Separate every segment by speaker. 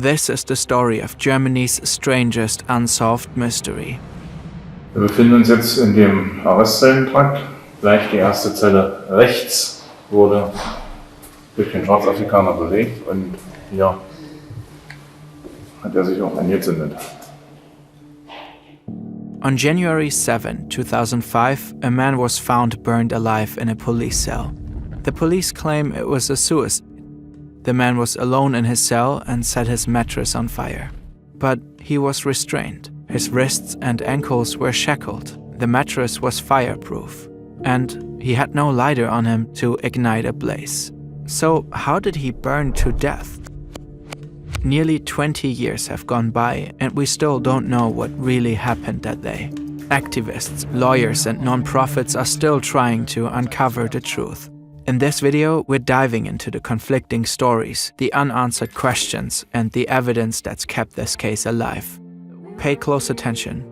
Speaker 1: This is the story of Germany's strangest unsolved mystery.
Speaker 2: Wir befinden uns jetzt in dem Arrestzellentrakt. Gleich die erste Zelle rechts wurde durch den Schwarzafrikaner belegt und hier hat sich auch angezündet.
Speaker 1: On January 7, 2005, a man was found burned alive in a police cell. The police claim it was a suicide. The man was alone in his cell and set his mattress on fire. But he was restrained. His wrists and ankles were shackled. The mattress was fireproof. And he had no lighter on him to ignite a blaze. So how did he burn to death? Nearly 20 years have gone by and we still don't know what really happened that day. Activists, lawyers and non-profits are still trying to uncover the truth. In this video, we're diving into the conflicting stories, the unanswered questions, and the evidence that's kept this case alive. Pay close attention.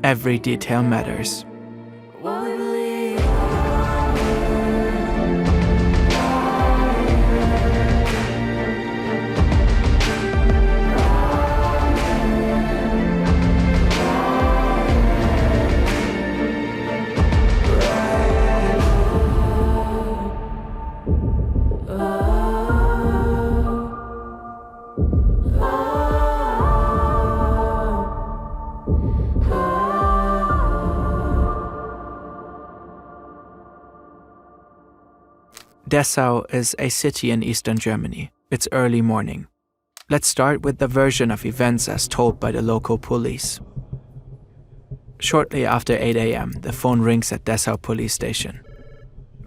Speaker 1: Every detail matters. Dessau is a city in eastern Germany. It's early morning. Let's start with the version of events as told by the local police. Shortly after 8 a.m., the phone rings at Dessau police station.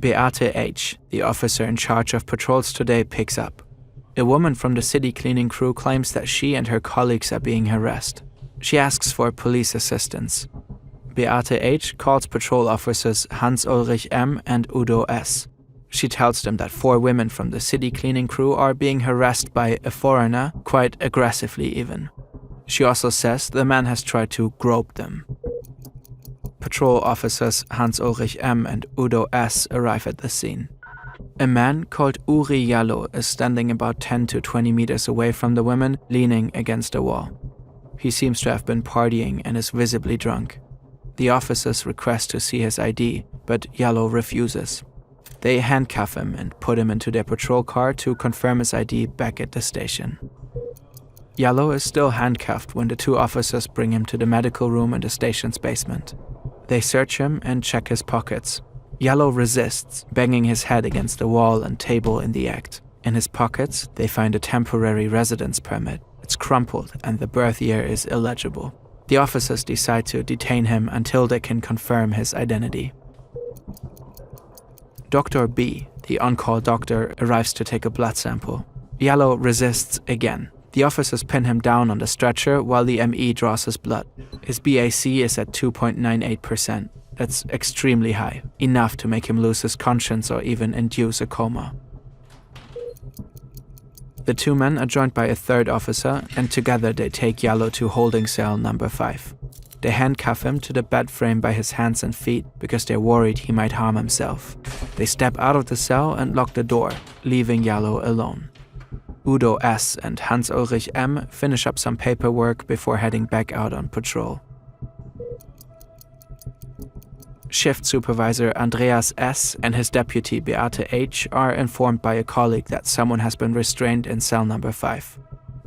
Speaker 1: Beate H., the officer in charge of patrols today, picks up. A woman from the city cleaning crew claims that she and her colleagues are being harassed. She asks for police assistance. Beate H. calls patrol officers Hans-Ulrich M. and Udo S. She tells them that 4 women from the city cleaning crew are being harassed by a foreigner, quite aggressively even. She also says the man has tried to grope them. Patrol officers Hans-Ulrich M. and Udo S. arrive at the scene. A man called Oury Jalloh is standing about 10 to 20 meters away from the women, leaning against a wall. He seems to have been partying and is visibly drunk. The officers request to see his ID, but Jalloh refuses. They handcuff him and put him into their patrol car to confirm his ID back at the station. Jalloh is still handcuffed when the 2 officers bring him to the medical room in the station's basement. They search him and check his pockets. Jalloh resists, banging his head against the wall and table in the act. In his pockets, they find a temporary residence permit. It's crumpled and the birth year is illegible. The officers decide to detain him until they can confirm his identity. Dr. B., the on-call doctor, arrives to take a blood sample. Jalloh resists again. The officers pin him down on the stretcher while the ME draws his blood. His BAC is at 2.98%. That's extremely high, enough to make him lose his conscience or even induce a coma. The 2 men are joined by a 3rd officer, and together they take Jalloh to holding cell number 5. They handcuff him to the bed frame by his hands and feet because they're worried he might harm himself. They step out of the cell and lock the door, leaving Jalloh alone. Udo S. and Hans-Ulrich M. finish up some paperwork before heading back out on patrol. Shift supervisor Andreas S. and his deputy Beate H. are informed by a colleague that someone has been restrained in cell number 5.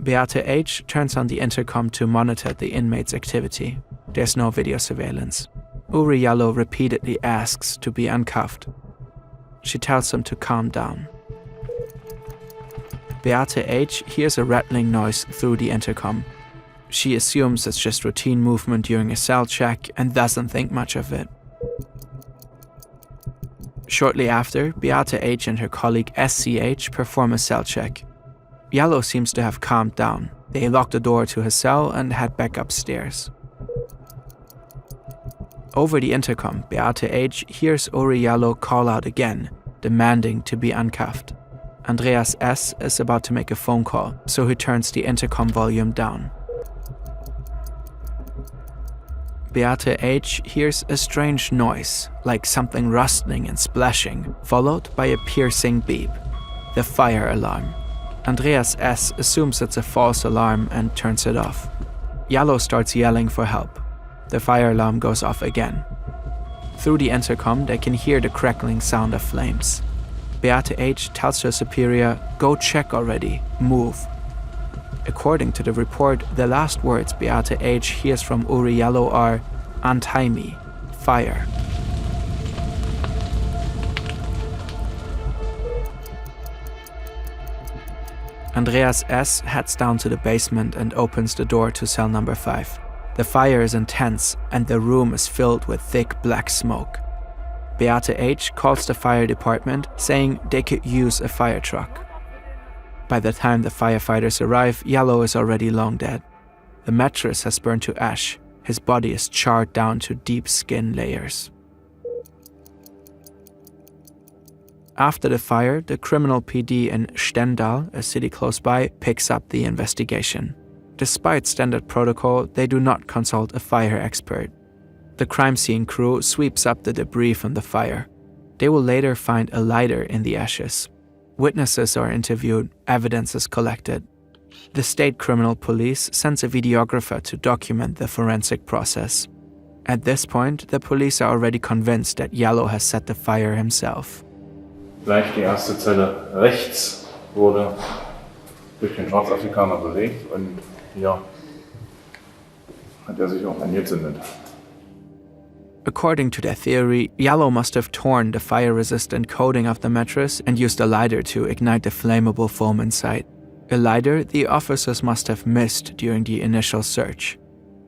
Speaker 1: Beate H. turns on the intercom to monitor the inmates' activity. There's no video surveillance. Oury Jalloh repeatedly asks to be uncuffed. She tells him to calm down. Beate H. hears a rattling noise through the intercom. She assumes it's just routine movement during a cell check and doesn't think much of it. Shortly after, Beate H. and her colleague SCH perform a cell check. Jalloh seems to have calmed down. They lock the door to his cell and head back upstairs. Over the intercom, Beate H. hears Oury Jalloh call out again, demanding to be uncuffed. Andreas S. is about to make a phone call, so he turns the intercom volume down. Beate H. hears a strange noise, like something rustling and splashing, followed by a piercing beep. The fire alarm. Andreas S. assumes it's a false alarm and turns it off. Jalloh starts yelling for help. The fire alarm goes off again. Through the intercom, they can hear the crackling sound of flames. Beate H. tells her superior, "Go check already, move." According to the report, the last words Beate H. hears from Oury Jalloh are, "Untie me, fire." Andreas S. heads down to the basement and opens the door to cell number 5. The fire is intense and the room is filled with thick black smoke. Beate H. calls the fire department, saying they could use a fire truck. By the time the firefighters arrive, Jalloh is already long dead. The mattress has burned to ash. His body is charred down to deep skin layers. After the fire, the criminal PD in Stendal, a city close by, picks up the investigation. Despite standard protocol, they do not consult a fire expert. The crime scene crew sweeps up the debris from the fire. They will later find a lighter in the ashes. Witnesses are interviewed, evidence is collected. The state criminal police sends a videographer to document the forensic process. At this point, the police are already convinced that Jalloh has set the fire himself.
Speaker 2: Gleich die erste Zelle rechts wurde durch den Schwarzafrikaner belegt und hier hat sich auch angezündet.
Speaker 1: According to their theory, Jalloh must have torn the fire-resistant coating of the mattress and used a lighter to ignite the flammable foam inside. A lighter the officers must have missed during the initial search.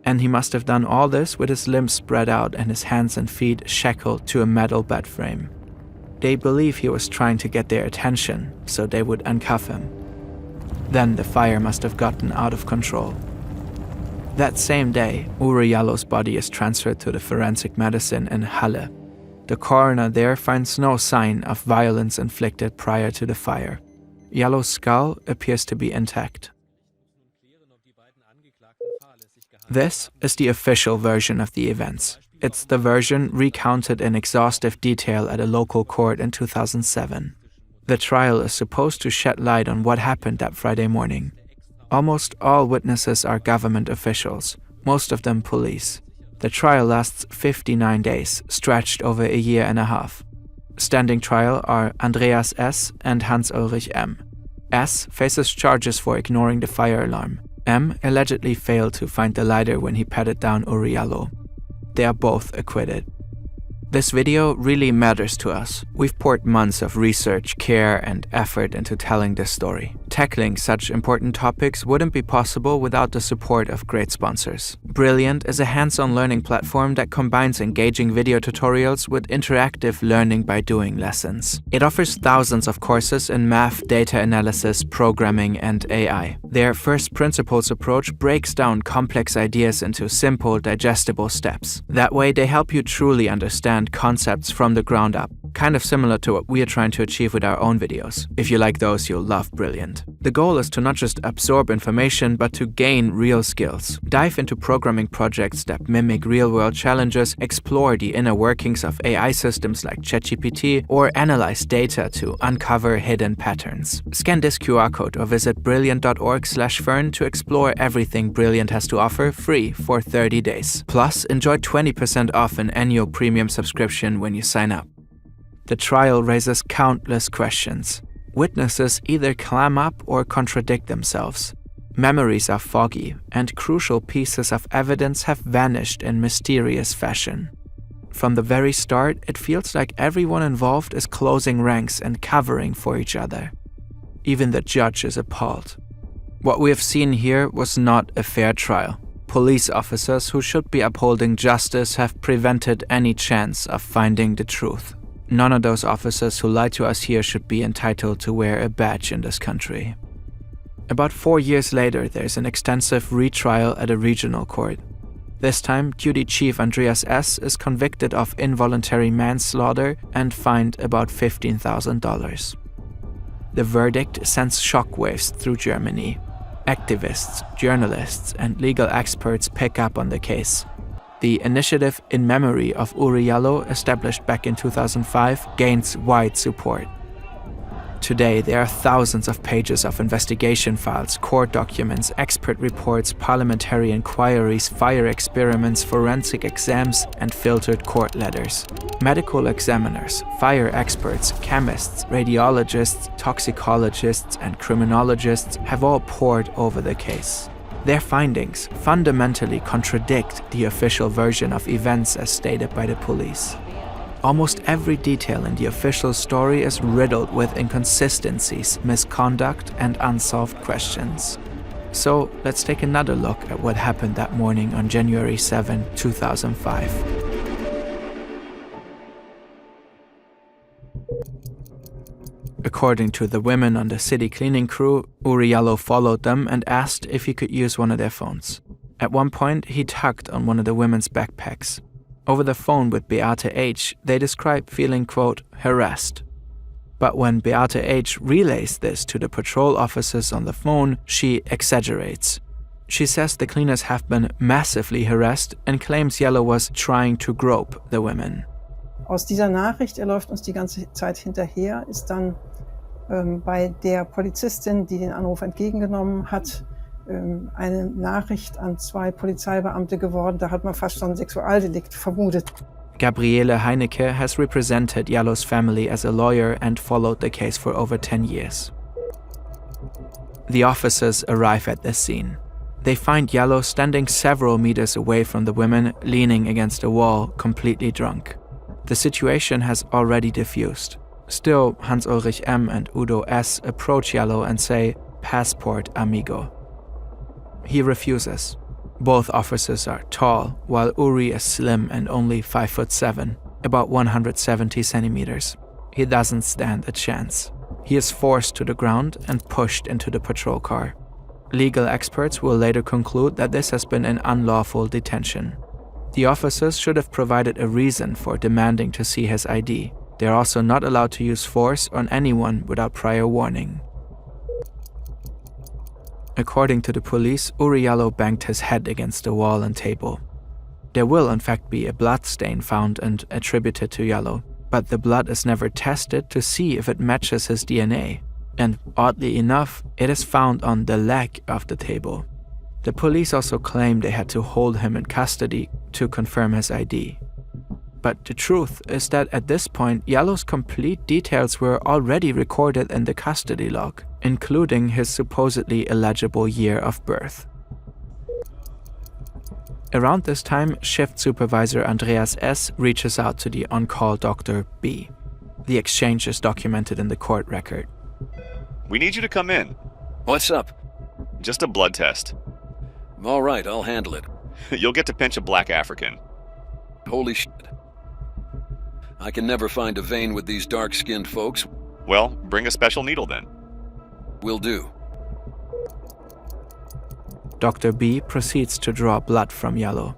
Speaker 1: And he must have done all this with his limbs spread out and his hands and feet shackled to a metal bed frame. They believe he was trying to get their attention, so they would uncuff him. Then the fire must have gotten out of control. That same day, Oury Jalloh's body is transferred to the forensic medicine in Halle. The coroner there finds no sign of violence inflicted prior to the fire. Jalloh's skull appears to be intact. This is the official version of the events. It's the version recounted in exhaustive detail at a local court in 2007. The trial is supposed to shed light on what happened that Friday morning. Almost all witnesses are government officials, most of them police. The trial lasts 59 days, stretched over a year and a half. Standing trial are Andreas S. and Hans-Ulrich M. S. faces charges for ignoring the fire alarm. M. allegedly failed to find the lighter when he patted down Oury Jalloh. They are both acquitted. This video really matters to us. We've poured months of research, care, and effort into telling this story. Tackling such important topics wouldn't be possible without the support of great sponsors. Brilliant is a hands-on learning platform that combines engaging video tutorials with interactive learning by doing lessons. It offers thousands of courses in math, data analysis, programming, and AI. Their first principles approach breaks down complex ideas into simple, digestible steps. That way, they help you truly understand concepts from the ground up, kind of similar to what we are trying to achieve with our own videos. If you like those, you'll love Brilliant. The goal is to not just absorb information, but to gain real skills. Dive into programming projects that mimic real-world challenges, explore the inner workings of AI systems like ChatGPT, or analyze data to uncover hidden patterns. Scan this QR code or visit brilliant.org/fern to explore everything Brilliant has to offer free for 30 days. Plus, enjoy 20% off an annual premium subscription when you sign up. The trial raises countless questions. Witnesses either clam up or contradict themselves. Memories are foggy, and crucial pieces of evidence have vanished in mysterious fashion. From the very start, it feels like everyone involved is closing ranks and covering for each other. Even the judge is appalled. What we have seen here was not a fair trial. Police officers who should be upholding justice have prevented any chance of finding the truth. None of those officers who lied to us here should be entitled to wear a badge in this country. About 4 years later, there's an extensive retrial at a regional court. This time, Duty Chief Andreas S. is convicted of involuntary manslaughter and fined about $15,000. The verdict sends shockwaves through Germany. Activists, journalists, and legal experts pick up on the case. The initiative in memory of Oury Jalloh, established back in 2005, gains wide support. Today, there are thousands of pages of investigation files, court documents, expert reports, parliamentary inquiries, fire experiments, forensic exams, and filtered court letters. Medical examiners, fire experts, chemists, radiologists, toxicologists, and criminologists have all pored over the case. Their findings fundamentally contradict the official version of events as stated by the police. Almost every detail in the official story is riddled with inconsistencies, misconduct, and unsolved questions. So let's take another look at what happened that morning on January 7, 2005. According to the women on the city cleaning crew, Oury Jalloh followed them and asked if he could use one of their phones. At one point, he tugged on one of the women's backpacks. Over the phone with Beate H., they describe feeling, quote, harassed. But when Beate H. relays this to the patrol officers on the phone, she exaggerates. She says the cleaners have been massively harassed and claims Jalloh was trying to grope the women.
Speaker 3: Aus dieser Nachricht, läuft uns die ganze Zeit hinterher, ist dann bei der Polizistin, die den Anruf entgegengenommen hat, eine Nachricht an 2 Polizeibeamte geworden. Da hat man fast schon ein Sexualdelikt vermutet.
Speaker 1: Gabriele Heinecke has represented Jalloh's family as a lawyer and followed the case for over 10 years. The officers arrive at the scene. They find Jalloh standing several meters away from the women, leaning against a wall, completely drunk. The situation has already diffused. Still, Hans-Ulrich M. and Udo S. approach Jalloh and say, "Passport, amigo." He refuses. Both officers are tall, while Oury is slim and only 5'7", about 170 centimeters. He doesn't stand a chance. He is forced to the ground and pushed into the patrol car. Legal experts will later conclude that this has been an unlawful detention. The officers should have provided a reason for demanding to see his ID. They are also not allowed to use force on anyone without prior warning. According to the police, Oury Jalloh banged his head against the wall and table. There will in fact be a blood stain found and attributed to Jalloh, but the blood is never tested to see if it matches his DNA. And oddly enough, it is found on the leg of the table. The police also claim they had to hold him in custody to confirm his ID. But the truth is that at this point, Jalloh's complete details were already recorded in the custody log, including his supposedly illegible year of birth. Around this time, shift supervisor Andreas S. reaches out to the on-call Dr. B. The exchange is documented in the court record.
Speaker 4: "We need you to come in."
Speaker 5: What's up?
Speaker 4: "Just a blood test."
Speaker 5: All right, I'll handle it.
Speaker 4: You'll get to pinch a black African.
Speaker 5: Holy shit. I can never find a vein with these dark-skinned folks.
Speaker 4: Well, bring a special needle then.
Speaker 5: Will do.
Speaker 1: Dr. B proceeds to draw blood from Jalloh.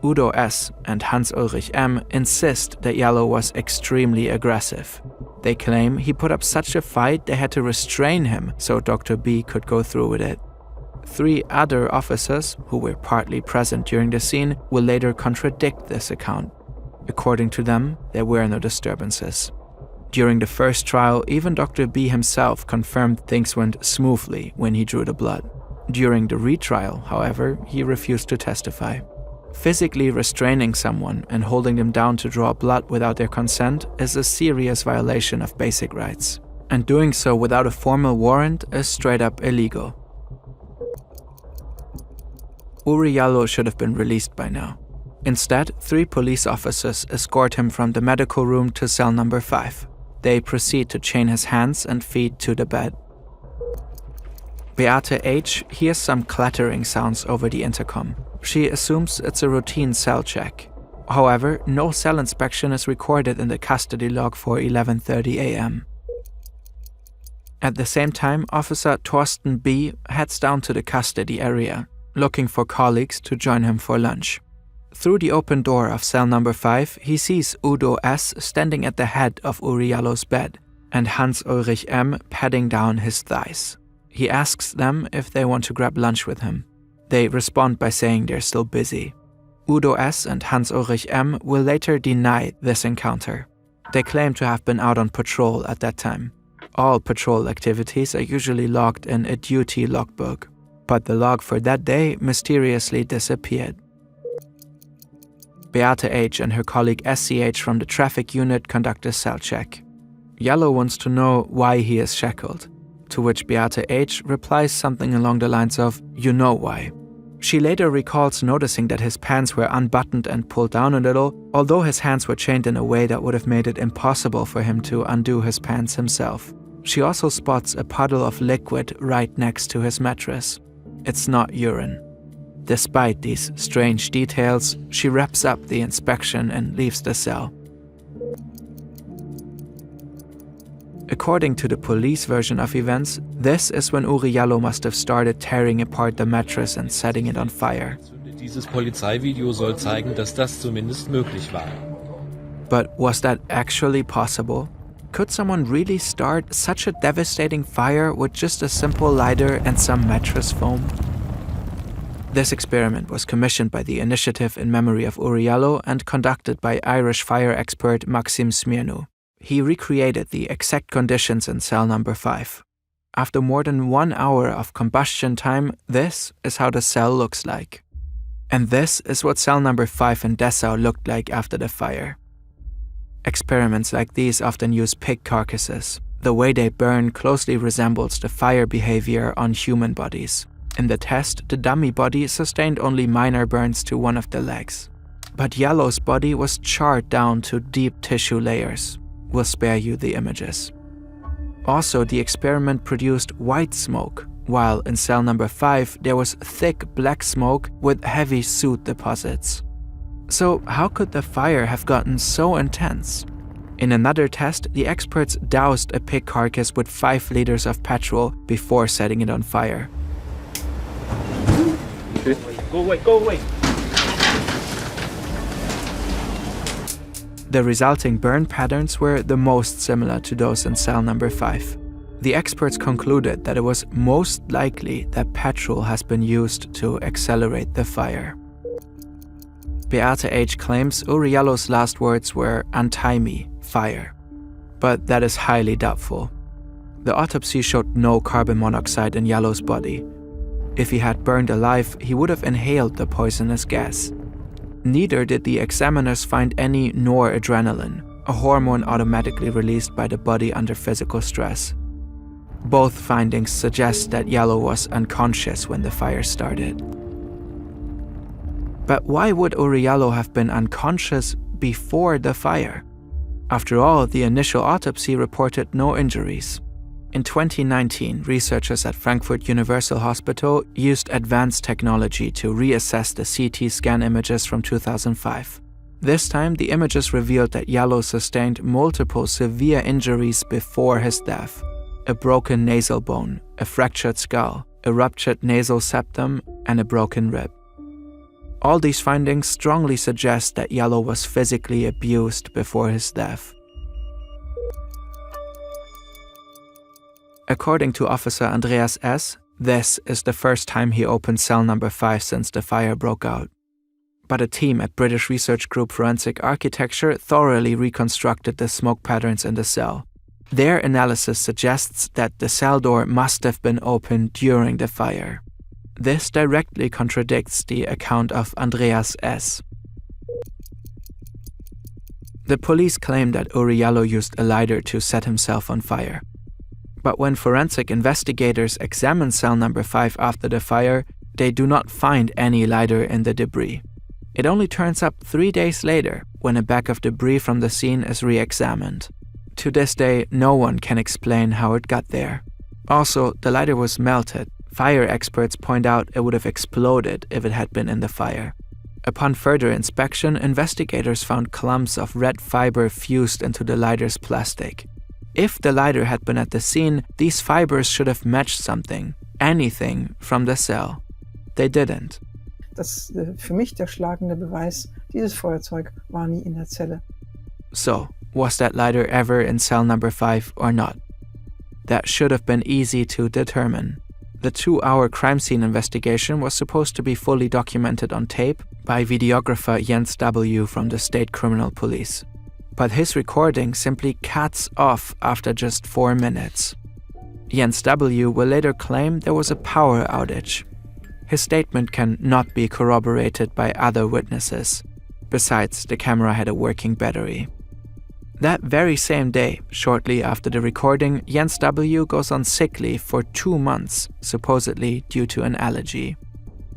Speaker 1: Udo S. and Hans-Ulrich M. insist that Jalloh was extremely aggressive. They claim he put up such a fight they had to restrain him so Dr. B could go through with it. 3 other officers, who were partly present during the scene, will later contradict this account. According to them, there were no disturbances. During the first trial, even Dr. B himself confirmed things went smoothly when he drew the blood. During the retrial, however, he refused to testify. Physically restraining someone and holding them down to draw blood without their consent is a serious violation of basic rights. And doing so without a formal warrant is straight up illegal. Oury Jalloh should have been released by now. Instead, 3 police officers escort him from the medical room to cell number 5. They proceed to chain his hands and feet to the bed. Beate H. hears some clattering sounds over the intercom. She assumes it's a routine cell check. However, no cell inspection is recorded in the custody log for 11:30 a.m. At the same time, Officer Thorsten B. heads down to the custody area, looking for colleagues to join him for lunch. Through the open door of cell number 5, he sees Udo S. standing at the head of Oury Jalloh's bed and Hans-Ulrich M. patting down his thighs. He asks them if they want to grab lunch with him. They respond by saying they're still busy. Udo S. and Hans-Ulrich M. will later deny this encounter. They claim to have been out on patrol at that time. all patrol activities are usually logged in a duty logbook, but the log for that day mysteriously disappeared. Beate H. and her colleague SCH from the traffic unit conduct a cell check. Jalloh wants to know why he is shackled, to which Beate H. replies something along the lines of, "You know why." She later recalls noticing that his pants were unbuttoned and pulled down a little, although his hands were chained in a way that would have made it impossible for him to undo his pants himself. She also spots a puddle of liquid right next to his mattress. It's not urine. Despite these strange details, she wraps up the inspection and leaves the cell. According to the police version of events, this is when Oury Jalloh must have started tearing apart the mattress and setting it on fire.
Speaker 6: Dieses Polizeivideo soll zeigen, dass das zumindest möglich war.
Speaker 1: But was that actually possible? Could someone really start such a devastating fire with just a simple lighter and some mattress foam? This experiment was commissioned by the Initiative in Memory of Oury Jalloh and conducted by Irish fire expert Maxim Smirnu. He recreated the exact conditions in cell number 5. After more than 1 hour of combustion time, this is how the cell looks like. And this is what cell number 5 in Dessau looked like after the fire. Experiments like these often use pig carcasses. The way they burn closely resembles the fire behavior on human bodies. In the test, the dummy body sustained only minor burns to one of the legs. But Jalloh's body was charred down to deep tissue layers. We'll spare you the images. Also, the experiment produced white smoke, while in cell number 5 there was thick black smoke with heavy soot deposits. So how could the fire have gotten so intense? In another test, the experts doused a pig carcass with 5 liters of petrol before setting it on fire.
Speaker 6: Okay. Go away!
Speaker 1: The resulting burn patterns were the most similar to those in cell number 5. The experts concluded that it was most likely that petrol has been used to accelerate the fire. Beate H. claims Oury Jalloh's last words were "untie me, fire." But that is highly doubtful. The autopsy showed no carbon monoxide in Jalloh's body. If he had burned alive, he would have inhaled the poisonous gas. Neither did the examiners find any noradrenaline, a hormone automatically released by the body under physical stress. Both findings suggest that Jalloh was unconscious when the fire started. But why would Oury Jalloh have been unconscious before the fire? After all, the initial autopsy reported no injuries. In 2019, researchers at Frankfurt Universal Hospital used advanced technology to reassess the CT scan images from 2005. This time, the images revealed that Jalloh sustained multiple severe injuries before his death: a broken nasal bone, a fractured skull, a ruptured nasal septum, and a broken rib. All these findings strongly suggest that Jalloh was physically abused before his death. According to Officer Andreas S., this is the first time he opened cell number 5 since the fire broke out. But a team at British research group Forensic Architecture thoroughly reconstructed the smoke patterns in the cell. Their analysis suggests that the cell door must have been opened during the fire. This directly contradicts the account of Andreas S. The police claim that Oury Jalloh used a lighter to set himself on fire. But when forensic investigators examine cell number 5 after the fire, they do not find any lighter in the debris. It only turns up 3 days later, when a bag of debris from the scene is re-examined. To this day, no one can explain how it got there. Also, the lighter was melted. Fire experts point out it would have exploded if it had been in the fire. Upon further inspection, investigators found clumps of red fiber fused into the lighter's plastic. If the lighter had been at the scene, these fibers should have matched something, anything from the cell. They didn't.
Speaker 3: Das für mich der schlagende Beweis, dieses Feuerzeug war nie in der Zelle.
Speaker 1: So, was that lighter ever in cell number 5 or not? That should have been easy to determine. The 2-hour crime scene investigation was supposed to be fully documented on tape by videographer Jens W. from the State Criminal Police. but his recording simply cuts off after just 4 minutes. Jens W. will later claim there was a power outage. His statement can not be corroborated by other witnesses. Besides, the camera had a working battery. That very same day, shortly after the recording, Jens W. goes on sick leave for 2 months, supposedly due to an allergy.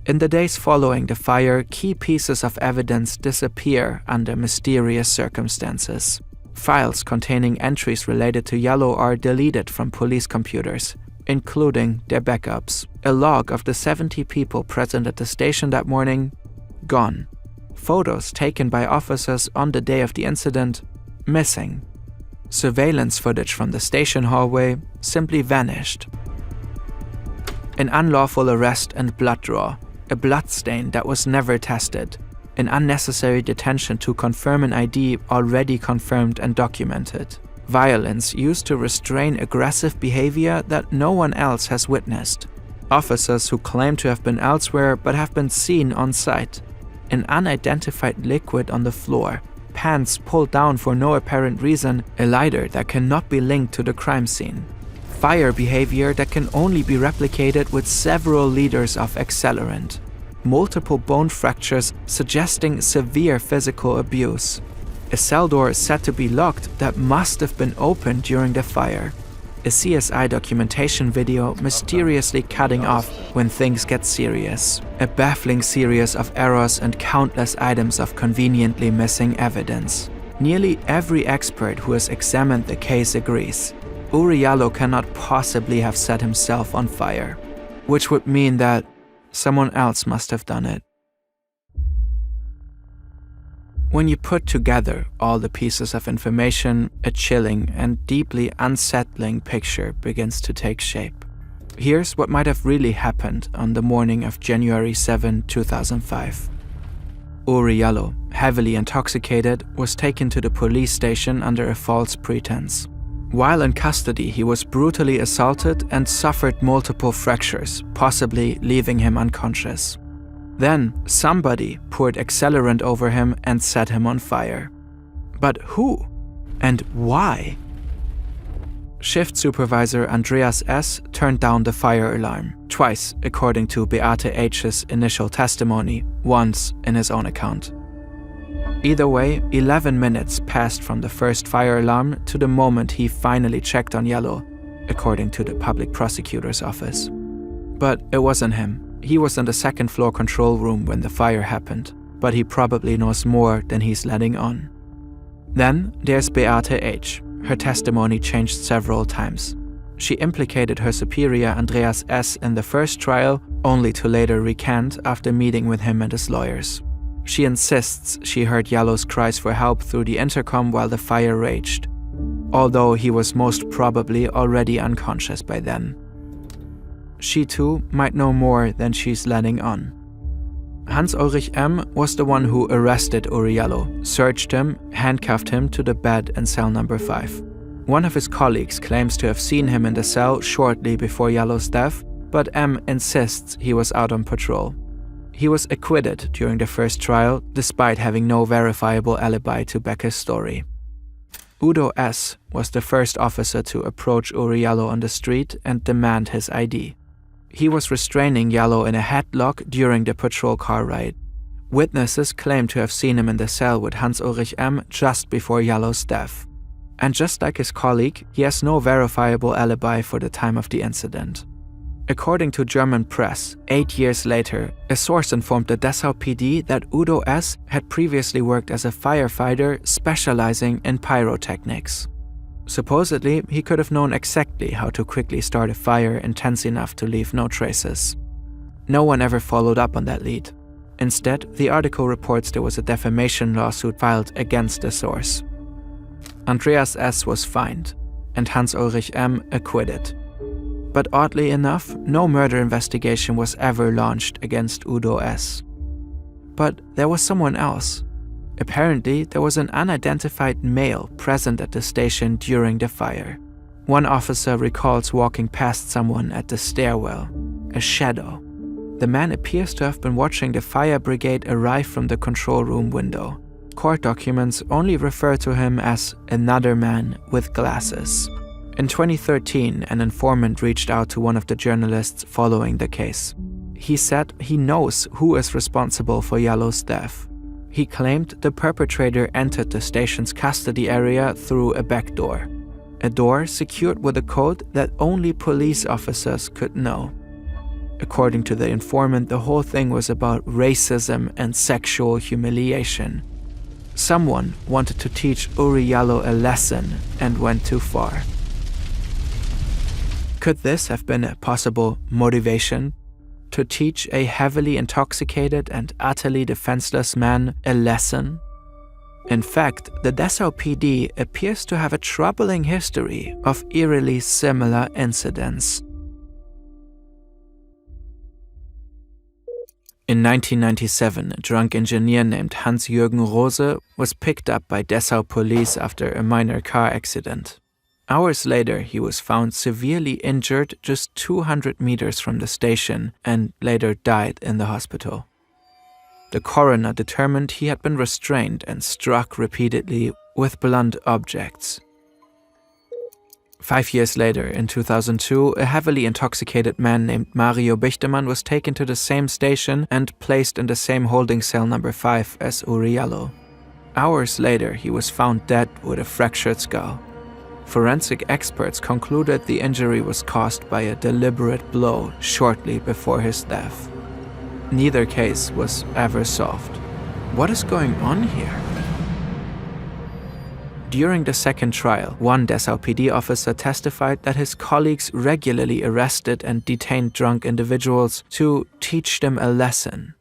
Speaker 1: In the days following the fire, key pieces of evidence disappear under mysterious circumstances. Files containing entries related to Jalloh are deleted from police computers, including their backups. A log of the 70 people present at the station that morning, gone. Photos taken by officers on the day of the incident, missing. Surveillance footage from the station hallway simply vanished. An unlawful arrest and blood draw, a blood stain that was never tested, an unnecessary detention to confirm an ID already confirmed and documented, violence used to restrain aggressive behavior that no one else has witnessed, officers who claim to have been elsewhere but have been seen on site, an unidentified liquid on the floor, pants pulled down for no apparent reason, a lighter that cannot be linked to the crime scene, fire behavior that can only be replicated with several liters of accelerant, multiple bone fractures suggesting severe physical abuse, a cell door said to be locked that must have been opened during the fire, a CSI documentation video mysteriously cutting off when things get serious, a baffling series of errors and countless items of conveniently missing evidence. Nearly every expert who has examined the case agrees. Oury Jalloh cannot possibly have set himself on fire, which would mean that someone else must have done it. When you put together all the pieces of information, a chilling and deeply unsettling picture begins to take shape. Here's what might have really happened on the morning of January 7, 2005. Oury Jalloh, heavily intoxicated, was taken to the police station under a false pretense. While in custody, he was brutally assaulted and suffered multiple fractures, possibly leaving him unconscious. Then, somebody poured accelerant over him and set him on fire. But who? And why? Shift supervisor Andreas S. turned down the fire alarm, twice according to Beate H's initial testimony, once in his own account. Either way, 11 minutes passed from the first fire alarm to the moment he finally checked on Jalloh, according to the public prosecutor's office. But it wasn't him. He was in the second floor control room when the fire happened, but he probably knows more than he's letting on. Then there's Beate H. Her testimony changed several times. She implicated her superior Andreas S. in the first trial, only to later recant after meeting with him and his lawyers. She insists she heard Jalloh's cries for help through the intercom while the fire raged, although he was most probably already unconscious by then. She too might know more than she's letting on. Hans-Ulrich M. was the one who arrested Oury Jalloh, searched him, handcuffed him to the bed in cell number 5. One of his colleagues claims to have seen him in the cell shortly before Jalloh's death, but M. insists he was out on patrol. He was acquitted during the first trial, despite having no verifiable alibi to Becker's story. Udo S. was the first officer to approach Oury Jalloh on the street and demand his ID. He was restraining Jalloh in a headlock during the patrol car ride. Witnesses claim to have seen him in the cell with Hans-Ulrich M. just before Jalloh's death. And just like his colleague, he has no verifiable alibi for the time of the incident. According to German press, 8 years later, a source informed the Dessau PD that Udo S. had previously worked as a firefighter specializing in pyrotechnics. Supposedly, he could have known exactly how to quickly start a fire intense enough to leave no traces. No one ever followed up on that lead. Instead, the article reports there was a defamation lawsuit filed against the source. Andreas S. was fined, and Hans-Ulrich M. acquitted. But oddly enough, no murder investigation was ever launched against Udo S. But there was someone else. Apparently, there was an unidentified male present at the station during the fire. One officer recalls walking past someone at the stairwell, a shadow. The man appears to have been watching the fire brigade arrive from the control room window. court documents only refer to him as another man with glasses. In 2013, an informant reached out to one of the journalists following the case. He said he knows who is responsible for Jalloh's death. He claimed the perpetrator entered the station's custody area through a back door, a door secured with a code that only police officers could know. According to the informant, the whole thing was about racism and sexual humiliation. Someone wanted to teach Oury Jalloh a lesson and went too far. Could this have been a possible motivation? To teach a heavily intoxicated and utterly defenseless man a lesson? In fact, the Dessau PD appears to have a troubling history of eerily similar incidents. In 1997, a drunk engineer named Hans-Jürgen Rose was picked up by Dessau police after a minor car accident. Hours later, he was found severely injured just 200 meters from the station and later died in the hospital. The coroner determined he had been restrained and struck repeatedly with blunt objects. 5 years later, in 2002, a heavily intoxicated man named Mario Bichtemann was taken to the same station and placed in the same holding cell number 5 as Oury Jalloh. Hours later, he was found dead with a fractured skull. Forensic experts concluded the injury was caused by a deliberate blow shortly before his death. Neither case was ever solved. What is going on here? During the second trial, one Dessau PD officer testified that his colleagues regularly arrested and detained drunk individuals to teach them a lesson.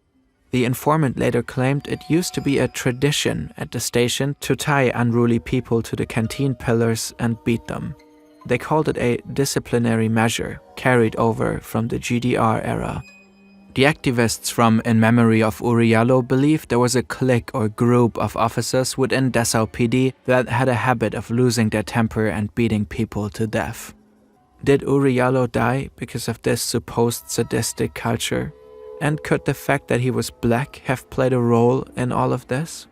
Speaker 1: The informant later claimed it used to be a tradition at the station to tie unruly people to the canteen pillars and beat them. They called it a disciplinary measure carried over from the GDR era. The activists from In Memory of Oury Jalloh believed there was a clique or group of officers within Dessau PD that had a habit of losing their temper and beating people to death. Did Oury Jalloh die because of this supposed sadistic culture? And could the fact that he was black have played a role in all of this?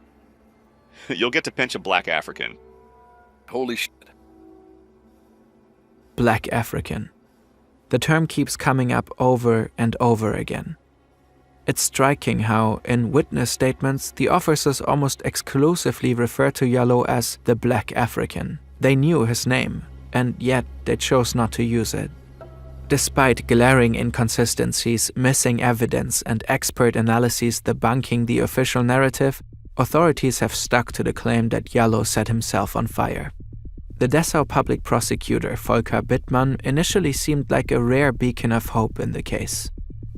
Speaker 4: You'll get to pinch a black African.
Speaker 5: Holy shit.
Speaker 1: Black African. The term keeps coming up over and over again. It's striking how, in witness statements, the officers almost exclusively refer to Jalloh as the Black African. They knew his name, and yet they chose not to use it. Despite glaring inconsistencies, missing evidence, and expert analyses debunking the official narrative, authorities have stuck to the claim that Jalloh set himself on fire. The Dessau public prosecutor Volker Bittmann initially seemed like a rare beacon of hope in the case.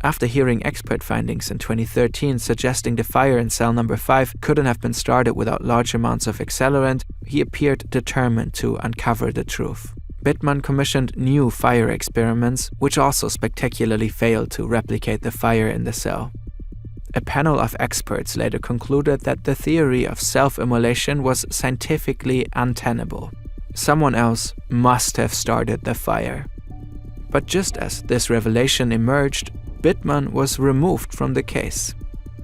Speaker 1: After hearing expert findings in 2013 suggesting the fire in cell number 5 couldn't have been started without large amounts of accelerant, he appeared determined to uncover the truth. Bittmann commissioned new fire experiments, which also spectacularly failed to replicate the fire in the cell. A panel of experts later concluded that the theory of self-immolation was scientifically untenable. Someone else must have started the fire. But just as this revelation emerged, Bittmann was removed from the case.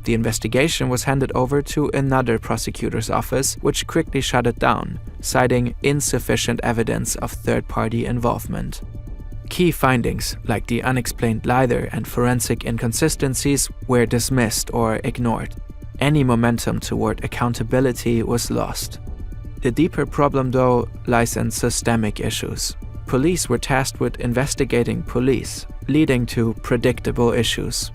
Speaker 1: The investigation was handed over to another prosecutor's office, which quickly shut it down, citing insufficient evidence of third-party involvement. Key findings, like the unexplained lidar and forensic inconsistencies, were dismissed or ignored. Any momentum toward accountability was lost. The deeper problem, though, lies in systemic issues. Police were tasked with investigating police, leading to predictable issues.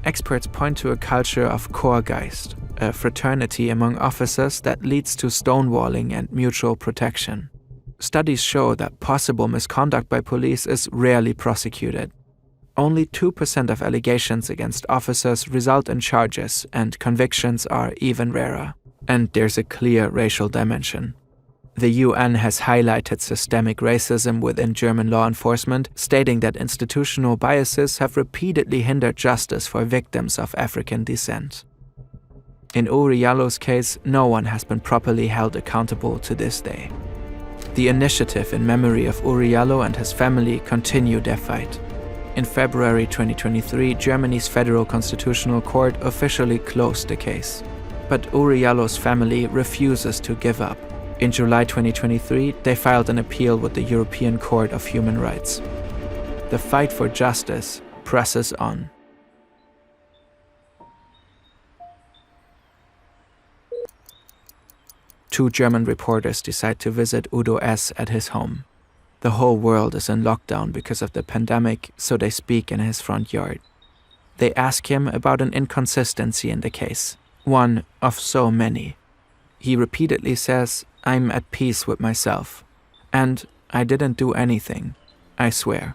Speaker 1: Experts point to a culture of Chorgeist, a fraternity among officers that leads to stonewalling and mutual protection. Studies show that possible misconduct by police is rarely prosecuted. Only 2% of allegations against officers result in charges, and convictions are even rarer. And there's a clear racial dimension. The UN has highlighted systemic racism within German law enforcement, stating that institutional biases have repeatedly hindered justice for victims of African descent. In Oury Jalloh's case, no one has been properly held accountable to this day. The initiative in memory of Oury Jalloh and his family continued their fight. In February 2023, Germany's Federal Constitutional Court officially closed the case. But Oury Jalloh's family refuses to give up. In July 2023, they filed an appeal with the European Court of Human Rights. The fight for justice presses on. Two German reporters decide to visit Udo S. at his home. The whole world is in lockdown because of the pandemic, so they speak in his front yard. They ask him about an inconsistency in the case, one of so many. He repeatedly says, "I'm at peace with myself," and "I didn't do anything, I swear."